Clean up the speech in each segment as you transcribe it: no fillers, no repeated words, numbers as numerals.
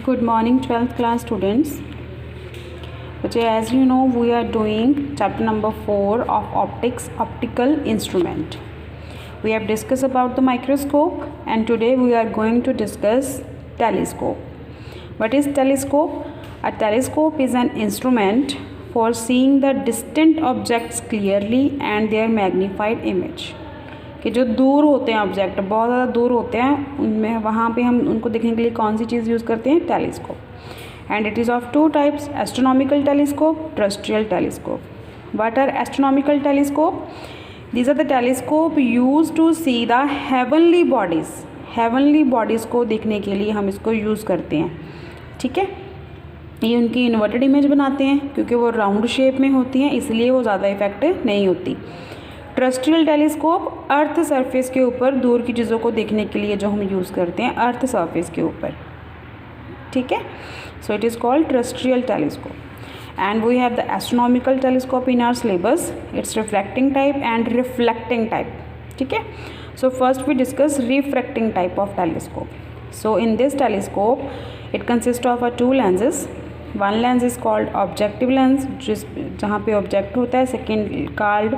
Good morning 12th class students. Okay, as you know we are doing chapter number 4 of optical instrument. We have discussed about the microscope and today we are going to discuss telescope. What is telescope? A telescope is an instrument for seeing the distant objects clearly and their magnified image. कि जो दूर होते हैं object बहुत ज़्यादा दूर होते हैं उनमें वहाँ पे हम उनको देखने के लिए कौन सी चीज़ यूज़ करते हैं telescope and it is of two types astronomical telescope terrestrial telescope what are astronomical telescope these are the telescope use to see the heavenly bodies को देखने के लिए हम इसको यूज़ करते हैं ठीक है ये उनकी इन्वर्टेड इमेज बनाते हैं क्योंकि वो राउंड शेप में होती हैं इसलिए वो ज़्यादा इफेक्टिव नहीं होती टेरेस्ट्रियल टेलीस्कोप अर्थ सरफेस के ऊपर दूर की चीज़ों को देखने के लिए जो हम यूज़ करते हैं अर्थ सरफेस के ऊपर ठीक है so it is called terrestrial telescope and we have the astronomical telescope in our syllabus it's refracting type and reflecting type ठीक है so first we discuss refracting type of telescope so in this telescope it consist of two lenses one lens is called objective lens जहाँ पे object होता है second called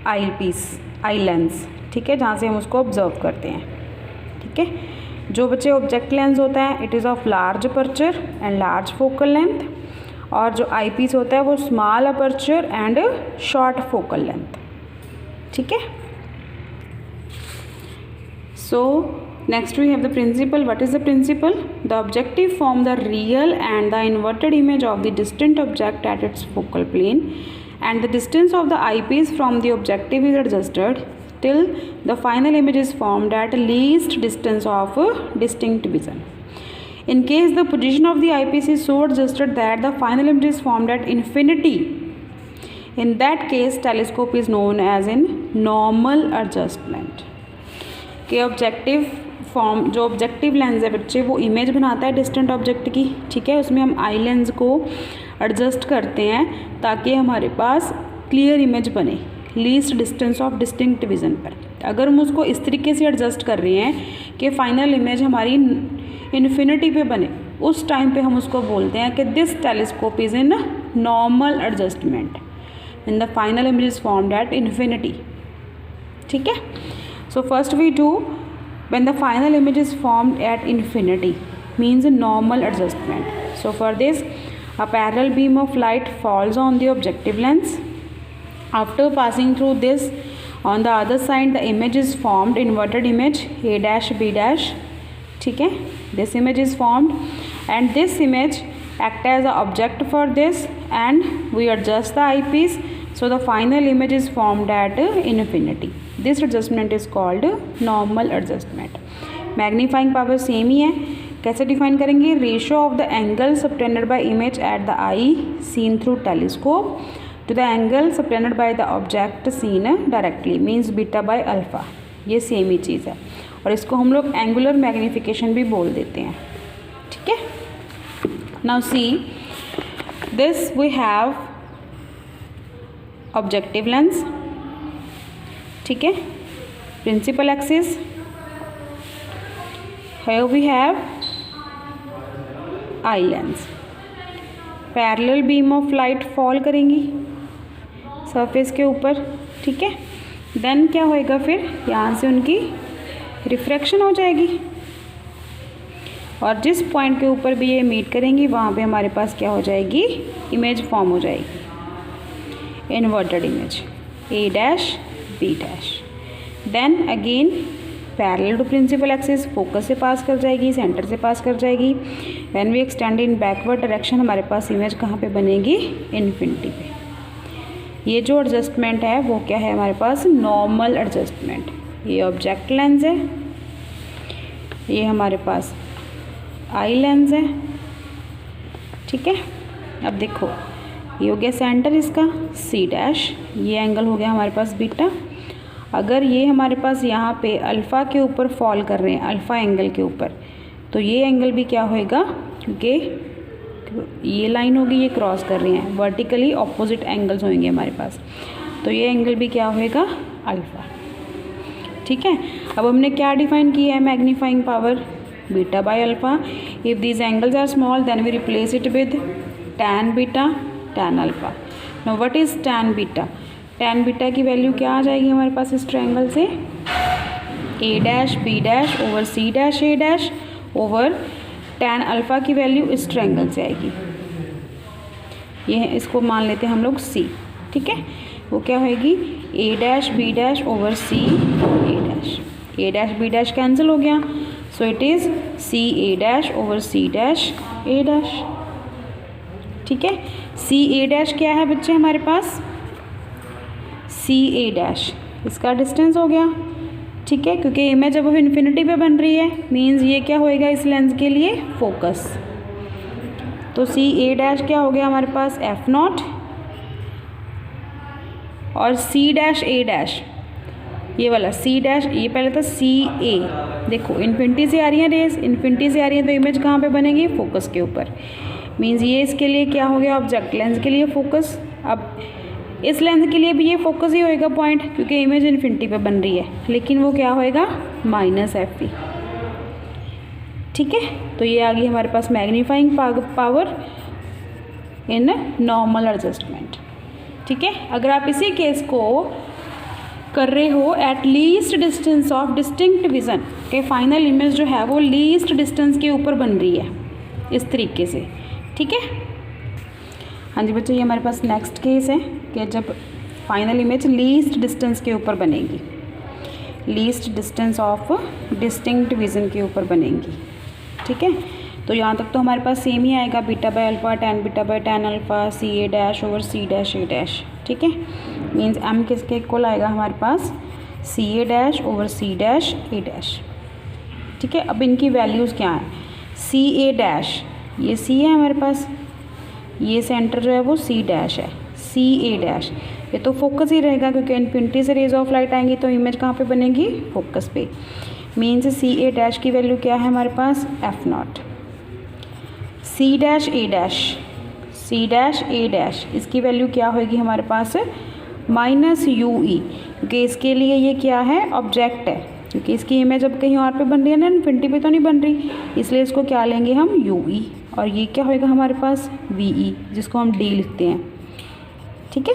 eye lens ठीक है जहाँ से हम उसको ऑब्जर्व करते हैं ठीक है जो बच्चे ऑब्जेक्ट लेंस होता है it is of large aperture and large focal length और जो आई पीस होता है वो small aperture and short focal length ठीक है so next we have the principle what is the principle the objective form the real and the inverted image of the distant object at its focal plane and the distance of the eyepiece from the objective is adjusted till the final image is formed at least distance of distinct vision. In case the position of the eyepiece is so adjusted that the final image is formed at infinity, in that case telescope is known as in normal adjustment. कि objective form जो objective lens है बच्चे वो image बनाता है distant object की ठीक है उसमें हम आई लेंस को एडजस्ट करते हैं ताकि हमारे पास क्लियर इमेज बने least distance of distinct vision पर अगर हम उसको इस तरीके से एडजस्ट कर रहे हैं कि फाइनल इमेज हमारी इन्फिनिटी पे बने उस टाइम पे हम उसको बोलते हैं कि this telescope is in normal adjustment in the final image is formed at infinity ठीक है so first we do when the final image is formed at infinity means a normal adjustment. So for this a parallel beam of light falls on the objective lens. After passing through this on the other side the image is formed inverted image A dash B dash ठीक है this image is formed and this image act as an object for this and we adjust the eyepiece so the final image is formed at infinity. This adjustment is called normal adjustment magnifying power same ही है कैसे define करेंगे ratio of the angle subtended by image at the eye seen through telescope to the angle subtended by the object seen directly means beta by alpha ये same ही चीज़ है और इसको हम लोग एंगुलर मैग्नीफिकेशन भी बोल देते हैं ठीक है now see this we have objective lens ठीक है principal axis here we have eye lens parallel beam of light fall करेंगी सरफेस के ऊपर ठीक है देन क्या होएगा फिर यहाँ से उनकी रिफ्रैक्शन हो जाएगी और जिस पॉइंट के ऊपर भी ये मीट करेंगी वहाँ पे हमारे पास क्या हो जाएगी इमेज फॉर्म हो जाएगी inverted image A dash B dash then again parallel to principal axis focus से पास कर जाएगी सेंटर से पास कर जाएगी when we extend in backward direction हमारे पास इमेज कहाँ पे बनेगी इन्फिनिटी पे ये जो एडजस्टमेंट है वो क्या है हमारे पास नॉर्मल एडजस्टमेंट ये ऑब्जेक्ट लेंस है ये हमारे पास आई लेंस है ठीक है अब देखो ये हो गया सेंटर इसका सी डैश ये एंगल हो गया हमारे पास बीटा अगर ये हमारे पास यहाँ पे अल्फ़ा के ऊपर फॉल कर रहे हैं अल्फ़ा एंगल के ऊपर तो ये एंगल भी क्या होएगा क्योंकि ये लाइन होगी ये क्रॉस कर रही हैं वर्टिकली ऑपोजिट एंगल्स होंगे हमारे पास तो ये एंगल भी क्या होएगा अल्फ़ा ठीक है अब हमने क्या डिफाइन किया है magnifying power beta by alpha. If these angles are small, then we replace it with tan beta, tan alpha. Now what is tan beta? tan beta की वैल्यू क्या आ जाएगी हमारे पास इस ट्रायंगल से? a dash b dash over c dash a dash over tan alpha की value इस triangle से आएगी। ये है, इसको मान लेते हैं हम लोग c, ठीक है। वो क्या होएगी? a dash b dash over c a dash, a dash b dash cancel हो गया, सो it is c a dash over c dash a dash, ठीक है। c a डैश क्या है बच्चे हमारे पास? c a डैश इसका डिस्टेंस हो गया, ठीक है, क्योंकि इमेज अब इन्फिनिटी पे बन रही है, मीन्स ये क्या होएगा इस लेंस के लिए? फोकस। तो c a डैश क्या हो गया हमारे पास? f नॉट, और c डैश a डैश, ये वाला c डैश, ये पहले था c a, देखो इन्फिनिटी से आ रही है रेस, इन्फिनिटी से आ रही है, तो इमेज कहाँ पे बनेगी? फोकस के ऊपर। मीन्स ये इसके लिए क्या हो गया? ऑब्जेक्ट लेंस के लिए फोकस। अब इस लेंस के लिए भी ये फोकस ही होएगा पॉइंट, क्योंकि इमेज इन्फिनिटी पे बन रही है, लेकिन वो क्या होएगा? माइनस एफ ई, ठीक है। तो ये आ गई हमारे पास magnifying power in normal adjustment, ठीक है। अगर आप इसी केस को कर रहे हो at least distance of distinct vision के फाइनल इमेज जो है वो लीस्ट डिस्टेंस के ऊपर बन रही है इस तरीके से, ठीक है। हाँ जी बच्चे, ये हमारे पास नेक्स्ट केस है कि जब फाइनल इमेज लीस्ट डिस्टेंस के ऊपर बनेगी, least distance of distinct vision के ऊपर बनेगी, ठीक है। तो यहाँ तक तो हमारे पास सेम ही आएगा, beta by alpha, tan beta by tan alpha, C A dash over C dash A dash, ठीक है। मीन्स एम किसके इक्वल आएगा हमारे पास? C A dash over C dash A dash, ठीक है। अब इनकी वैल्यूज़ क्या हैं? सी ए डैश, ये सी है हमारे पास, ये सेंटर जो है वो सी डैश है, सी ए डैश ये तो फोकस ही रहेगा, क्योंकि इन्फिनिटी से रेज ऑफ लाइट आएंगी तो इमेज कहाँ पे बनेगी? फोकस पे। मीन्स सी ए डैश की वैल्यू क्या है हमारे पास? F naught. C dash A dash, C dash A dash इसकी वैल्यू क्या होगी हमारे पास? माइनस यू ई, क्योंकि इसके लिए ये क्या है? ऑब्जेक्ट है, क्योंकि इसकी इमेज अब कहीं और पे बन रही है ना, इन्फिनिटी पे तो नहीं बन रही, इसलिए इसको क्या लेंगे हम? यू ई, और ये क्या होएगा हमारे पास? वी ई, जिसको हम डी लिखते हैं, ठीक है।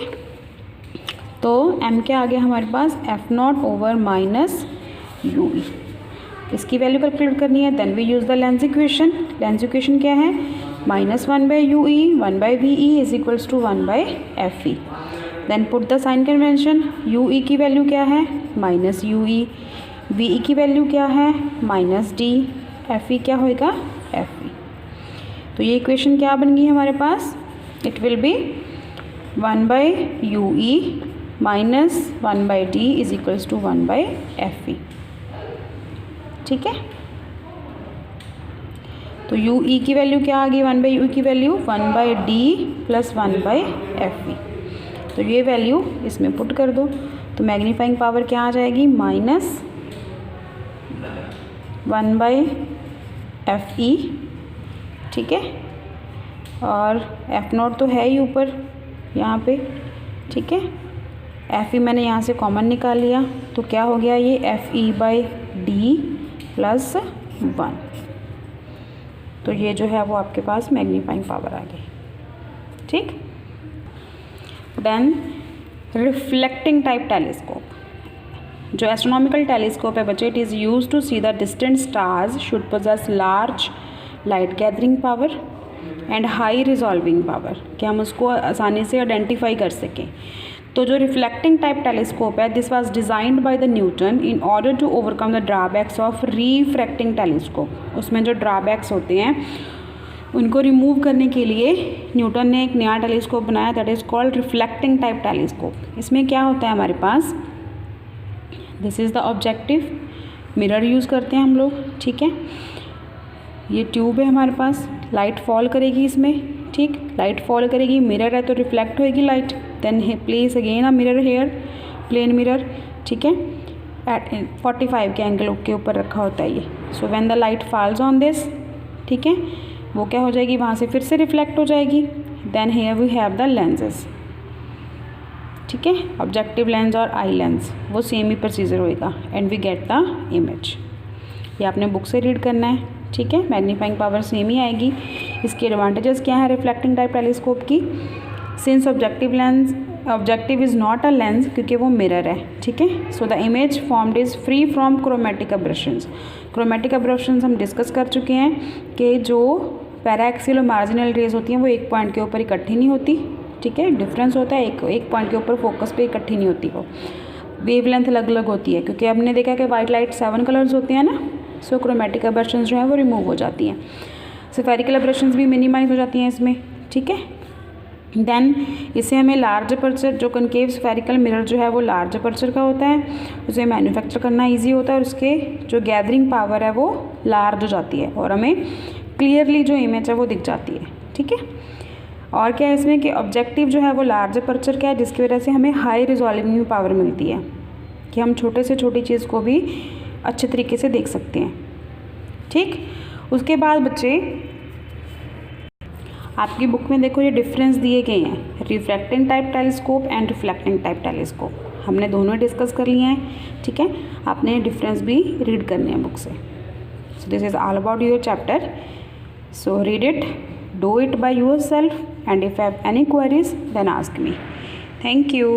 तो एम क्या आ गया हमारे पास? F naught over minus U E. इसकी वैल्यू कैलकुलेट करनी है, then we use the lens equation. Lens equation क्या है? Minus one by U E, one by V E is equals to one by F E. Then put the sign convention, U E की value क्या है? Minus U E, V E की value क्या है? Minus D, F E क्या होएगा? F E. तो ये इक्वेशन क्या बन गई हमारे पास? It will be one by U E minus one by D is equals to one by F E, ठीक है। तो यू ई की वैल्यू क्या आ गई? वन बाई यू की value one by D plus one by F E. तो ये value इसमें पुट कर दो, तो मैग्नीफाइंग पावर क्या आ जाएगी? Minus one by F E, ठीक है। और एफ नॉट तो है ही ऊपर यहाँ पे, ठीक है। एफ ई मैंने यहाँ से कॉमन निकाल लिया, तो क्या हो गया ये? F E by D plus one. तो ये जो है वो आपके पास मैग्नीफाइंग पावर आ गई, ठीक। देन रिफ्लेक्टिंग टाइप टेलीस्कोप, जो एस्ट्रोनॉमिकल टेलीस्कोप है बच्चे, it is use to see the distant stars, should possess large light gathering power and high resolving power, कि हम उसको आसानी से आइडेंटिफाई कर सकें। तो जो रिफ्लेक्टिंग टाइप टेलीस्कोप है, this was designed by the Newton in order to overcome the drawbacks of refracting telescope. उसमें जो ड्रॉबैक्स होते हैं उनको रिमूव करने के लिए न्यूटन ने एक नया टेलीस्कोप बनाया, that is called reflecting type telescope. इसमें क्या होता है हमारे पास? This is the objective, mirror use करते हैं हम लोग, ठीक है। ये ट्यूब है हमारे पास, लाइट फॉल करेगी इसमें, ठीक, लाइट फॉल करेगी, मिरर है तो रिफ्लेक्ट होएगी light, then place again a mirror here, plane mirror, ठीक है। एट 45 के एंगल के ऊपर रखा होता है ये। So when the light falls on this, ठीक है, वो क्या हो जाएगी? वहाँ से फिर से रिफ्लेक्ट हो जाएगी। Then here we have the lenses, ठीक है, ऑब्जेक्टिव लेंस और आई लेंस, वो सेम ही प्रोसीजर होएगा, and we get the image. ये आपने बुक से रीड करना है, ठीक है, मैग्नीफाइंग पावर सेम ही आएगी। इसके एडवांटेजेस क्या है रिफ्लेक्टिंग टाइप टेलीस्कोप की? Since objective is not a lens, क्योंकि वो मिरर है, ठीक है। So the image formed is free from chromatic aberrations. Chromatic aberrations हम डिस्कस कर चुके हैं कि जो पैराक्सियल और मार्जिनल रेज होती हैं वो एक पॉइंट के ऊपर इकट्ठी नहीं होती, ठीक है, डिफरेंस होता है, एक पॉइंट के ऊपर फोकस पे इकट्ठी नहीं होती, वो वेवलेंथ अलग अलग होती है, क्योंकि हमने देखा कि वाइट लाइट 7 कलर्स होते हैं ना, सो क्रोमेटिक अब्रेशंस जो है वो रिमूव हो जाती हैं, स्फेरिकल अब्रेशंस भी मिनिमाइज हो जाती हैं इसमें, ठीक है। देन इसे हमें लार्ज अपर्चर, जो कनकेव स्फेरिकल मिरर जो है वो लार्ज अपर्चर का होता है, उसे मैन्युफैक्चर करना ईजी होता है और उसके जो गैदरिंग पावर है वो लार्ज हो जाती है और हमें क्लियरली जो इमेज है वो दिख जाती है, ठीक है। और क्या है इसमें कि ऑब्जेक्टिव जो है वो लार्ज अपर्चर का है, जिसकी वजह से हमें हाई रिजॉल्विंग पावर मिलती है कि हम छोटे से छोटी चीज़ को भी अच्छे तरीके से देख सकते हैं, ठीक। उसके बाद बच्चे आपकी बुक में देखो ये डिफरेंस दिए गए हैं, refracting type telescope and reflecting type telescope, हमने दोनों डिस्कस कर लिए हैं, ठीक है। आपने डिफरेंस भी रीड करने हैं बुक से। So this is all about your chapter, so read it, do it by your self, and if you have any queries then ask me. Thank you.